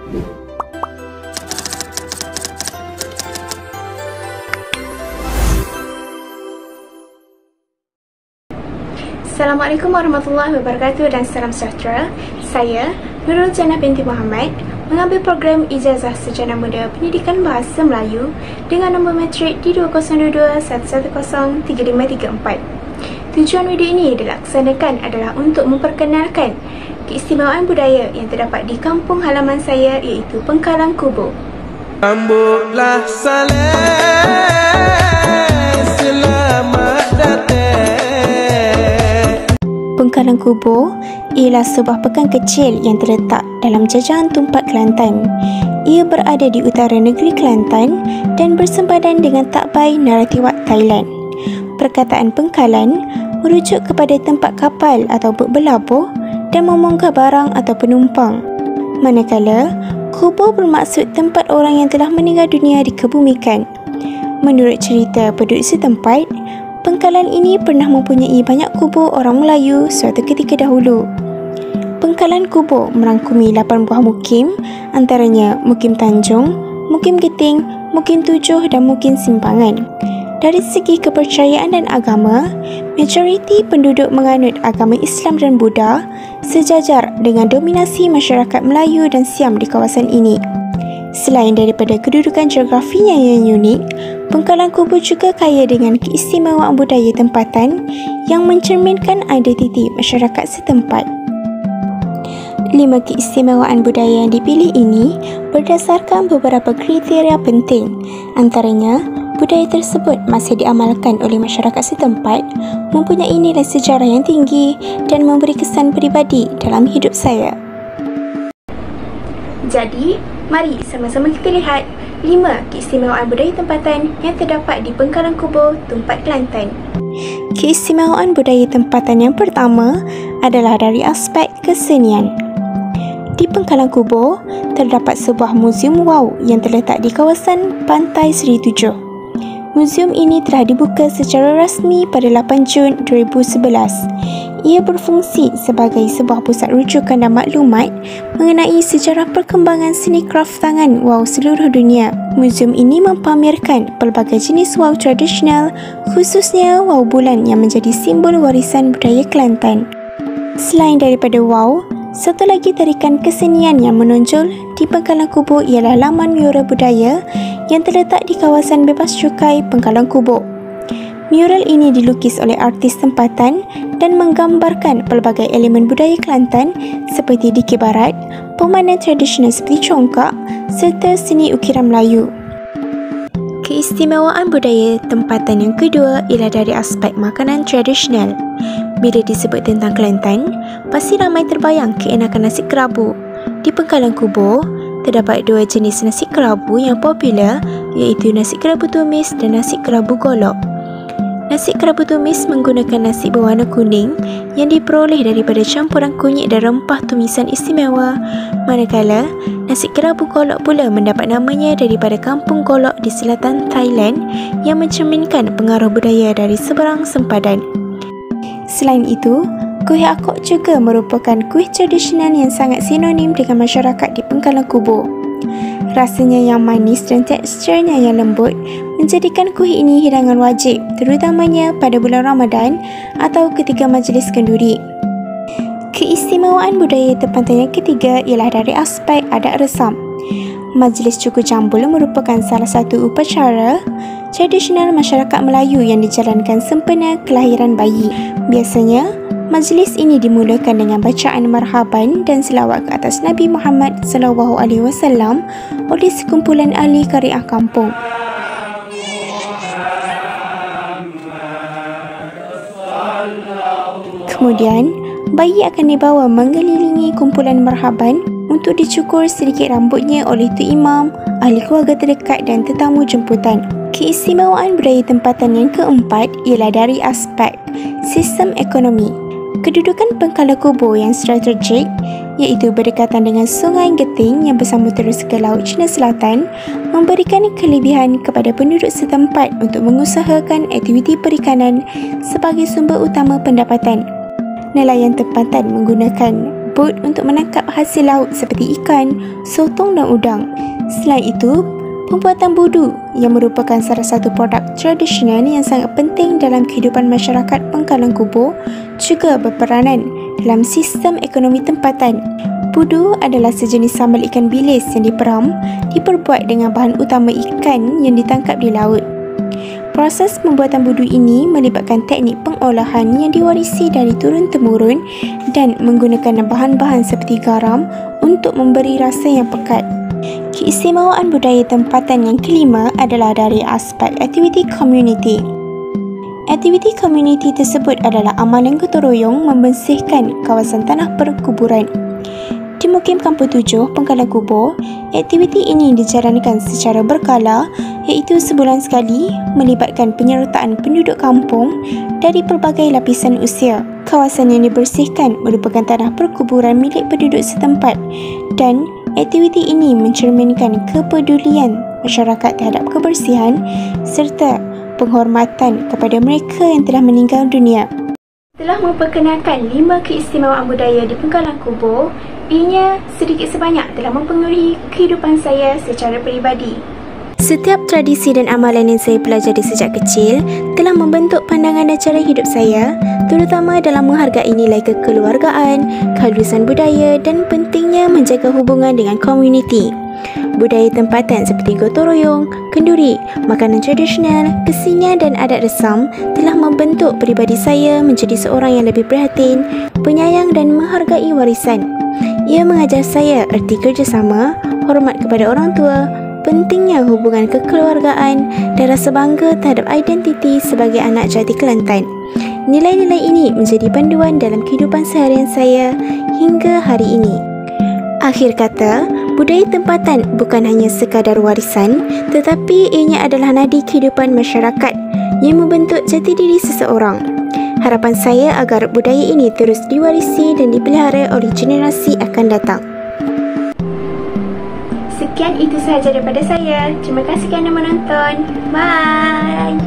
Assalamualaikum warahmatullahi wabarakatuh dan salam sejahtera. Saya, Nurul Jannah binti Muhammad, mengambil program Ijazah Sarjana Muda Pendidikan Bahasa Melayu dengan nombor matrik D20211035334. Tujuan video ini dilaksanakan adalah untuk memperkenalkan keistimewaan budaya yang terdapat di kampung halaman saya, iaitu Pengkalan Kubo. Sambutlah saleh, selamat datang. Pengkalan Kubo ialah sebuah pekan kecil yang terletak dalam jajahan Tumpat Kelantan. Ia berada di utara negeri Kelantan dan bersempadan dengan Takbai, Narathiwat, Thailand. Perkataan Pengkalan merujuk kepada tempat kapal atau bot berlabuh dan membongkar barang atau penumpang. Manakala, Kubo bermaksud tempat orang yang telah meninggal dunia dikebumikan. Menurut cerita penduduk setempat, Pengkalan ini pernah mempunyai banyak kubur orang Melayu suatu ketika dahulu. Pengkalan Kubo merangkumi 8 buah mukim, antaranya Mukim Tanjung, Mukim Geting, Mukim Tujuh dan Mukim Simpangan. Dari segi kepercayaan dan agama, majoriti penduduk menganut agama Islam dan Buddha, sejajar dengan dominasi masyarakat Melayu dan Siam di kawasan ini. Selain daripada kedudukan geografinya yang unik, Pengkalan Kubo juga kaya dengan keistimewaan budaya tempatan yang mencerminkan identiti masyarakat setempat. 5 keistimewaan budaya yang dipilih ini berdasarkan beberapa kriteria penting. Antaranya, budaya tersebut masih diamalkan oleh masyarakat setempat, mempunyai nilai sejarah yang tinggi dan memberi kesan peribadi dalam hidup saya. Jadi, mari sama-sama kita lihat 5 keistimewaan budaya tempatan yang terdapat di Pengkalan Kubo, Tumpat Kelantan. Keistimewaan budaya tempatan yang pertama adalah dari aspek kesenian. Di Pengkalan Kubo, terdapat sebuah muzium wow yang terletak di kawasan Pantai Seri Tujuh. Muzium ini telah dibuka secara rasmi pada 8 Jun 2011. Ia berfungsi sebagai sebuah pusat rujukan dan maklumat mengenai sejarah perkembangan seni kraft tangan wow seluruh dunia. Muzium ini mempamerkan pelbagai jenis wow tradisional, khususnya wow bulan yang menjadi simbol warisan budaya Kelantan. Selain daripada wow, satu lagi tarikan kesenian yang menonjol di Pengkalan Kubo ialah laman mural budaya yang terletak di kawasan bebas cukai Pengkalan Kubo. Mural ini dilukis oleh artis tempatan dan menggambarkan pelbagai elemen budaya Kelantan seperti dikir barat, permainan tradisional seperti congkak serta seni ukiran Melayu. Keistimewaan budaya tempatan yang kedua ialah dari aspek makanan tradisional. Bila disebut tentang Kelantan, pasti ramai terbayang keenakan nasi kerabu. Di Pengkalan Kubo, terdapat 2 jenis nasi kerabu yang popular, iaitu nasi kerabu tumis dan nasi kerabu golok. Nasi kerabu tumis menggunakan nasi berwarna kuning yang diperoleh daripada campuran kunyit dan rempah tumisan istimewa, manakala nasi kerabu golok pula mendapat namanya daripada kampung golok di selatan Thailand yang mencerminkan pengaruh budaya dari seberang sempadan. Selain itu, kuih akok juga merupakan kuih tradisional yang sangat sinonim dengan masyarakat di Pengkalan Kubo. Rasanya yang manis dan teksturnya yang lembut menjadikan kuih ini hidangan wajib, terutamanya pada bulan Ramadan atau ketika majlis kenduri. Keistimewaan budaya tempatan yang ketiga ialah dari aspek adat resam. Majlis Cukur Jambul merupakan salah satu upacara tradisional masyarakat Melayu yang dijalankan sempena kelahiran bayi. Biasanya, majlis ini dimulakan dengan bacaan marhaban dan selawat ke atas Nabi Muhammad SAW oleh sekumpulan ahli kariah kampung. Kemudian, bayi akan dibawa mengelilingi kumpulan marhaban untuk dicukur sedikit rambutnya oleh tu imam, ahli keluarga terdekat dan tetamu jemputan. Keistimewaan budaya tempatan yang keempat ialah dari aspek sistem ekonomi. Kedudukan Pengkalan Kubo yang strategik, iaitu berdekatan dengan Sungai Geting yang bersamudera ke Laut Cina Selatan, memberikan kelebihan kepada penduduk setempat untuk mengusahakan aktiviti perikanan sebagai sumber utama pendapatan. Nelayan tempatan menggunakan tersebut untuk menangkap hasil laut seperti ikan, sotong dan udang. Selain itu, pembuatan budu yang merupakan salah satu produk tradisional yang sangat penting dalam kehidupan masyarakat Pengkalan Kubo juga berperanan dalam sistem ekonomi tempatan. Budu adalah sejenis sambal ikan bilis yang diperbuat dengan bahan utama ikan yang ditangkap di laut. Proses pembuatan budu ini melibatkan teknik pengolahan yang diwarisi dari turun-temurun dan menggunakan bahan-bahan seperti garam untuk memberi rasa yang pekat. Keistimewaan budaya tempatan yang kelima adalah dari aspek aktiviti komuniti. Aktiviti komuniti tersebut adalah amalan gotong royong membersihkan kawasan tanah perkuburan. Di Mukim Kampung 7, Pengkalan Kubo, aktiviti ini dijalankan secara berkala iaitu sebulan sekali melibatkan penyertaan penduduk kampung dari pelbagai lapisan usia. Kawasan yang dibersihkan merupakan tanah perkuburan milik penduduk setempat dan aktiviti ini mencerminkan kepedulian masyarakat terhadap kebersihan serta penghormatan kepada mereka yang telah meninggal dunia. Telah memperkenalkan 5 keistimewaan budaya di Pengkalan Kubo, ianya sedikit sebanyak telah mempengaruhi kehidupan saya secara peribadi. Setiap tradisi dan amalan yang saya pelajari sejak kecil telah membentuk pandangan dan cara hidup saya, terutama dalam menghargai nilai kekeluargaan, kehalusan budaya dan pentingnya menjaga hubungan dengan komuniti. Budaya tempatan seperti gotong royong, kenduri, makanan tradisional, kesenian dan adat resam telah membentuk peribadi saya menjadi seorang yang lebih prihatin, penyayang dan menghargai warisan. Ia mengajar saya erti kerjasama, hormat kepada orang tua, pentingnya hubungan kekeluargaan dan rasa bangga terhadap identiti sebagai anak jati Kelantan. Nilai-nilai ini menjadi panduan dalam kehidupan seharian saya hingga hari ini. Akhir kata, budaya tempatan bukan hanya sekadar warisan, tetapi ianya adalah nadi kehidupan masyarakat yang membentuk jati diri seseorang. Harapan saya agar budaya ini terus diwarisi dan dipelihara oleh generasi akan datang. Sekian itu sahaja daripada saya. Terima kasih kerana menonton. Bye.